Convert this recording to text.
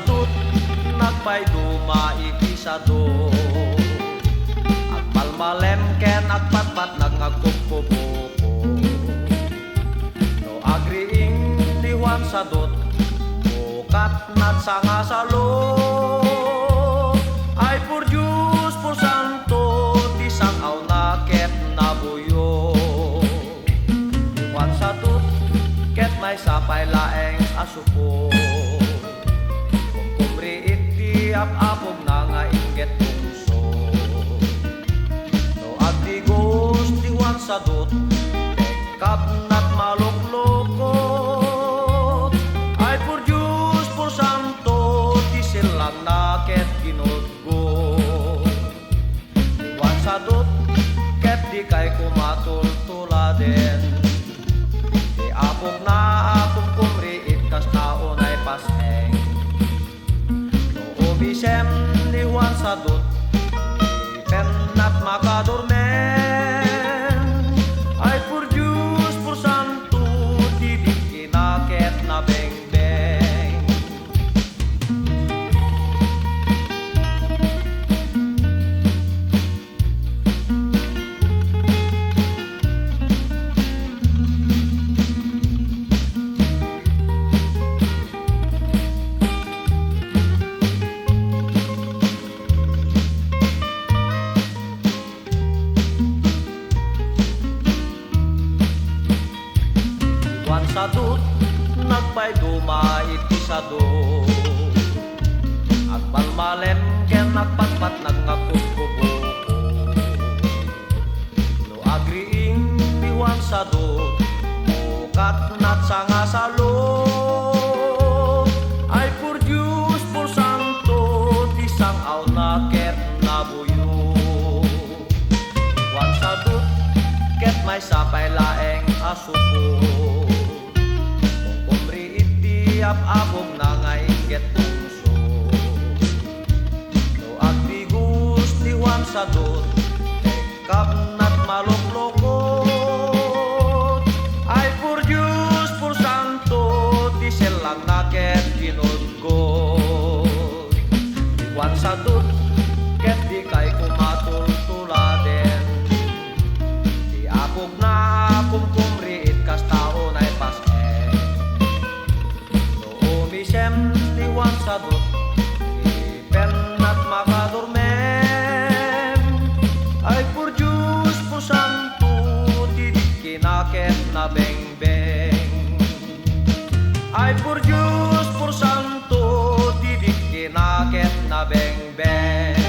sadot nagpayduma ikisado agmalmalem ken agpatpat nagngagkubkubuko no agriing diwan sadot bukat nat sanga salo ay pur Diyos pur santo tisang aw naket nabuyo diwan sadot ket may sapay laeng asupo apapog na nga inget puso no agdigos diwan sadot kap nat maluklukot ay pur Diyos pur santo ti silang naket ginudgo diwan sadot ket di kay kumatultuladen di apog na apog kumriit kas taon ay paseng Bisem diwan sadot ipen at makadormen ay pur Diyos pur santo tidik kinaket na bengbeng sadot nagpayduma itisado agmalmalem ken nagpatpat nagnagkukubuko no agriing diwan sadot bukat nat sanga salo ay pur Diyos pur santo tisang aw naket nabuyo diwan sadot ket may sapay laeng asupo apapog na nga inget puso no agdigos diwan sadot kap nat maluklukot ay pur Diyos pur santo ti silang naket ginudgot diwan sadot ket di kay kumatultuladen di apog na kumkumriit kas taon ay paseng Bisem diwan sadot ipen at makadormen ay pur Diyos pur santo tidik kinaket na bengbeng ay pur Diyos pur santo tidik kinaket na bengbeng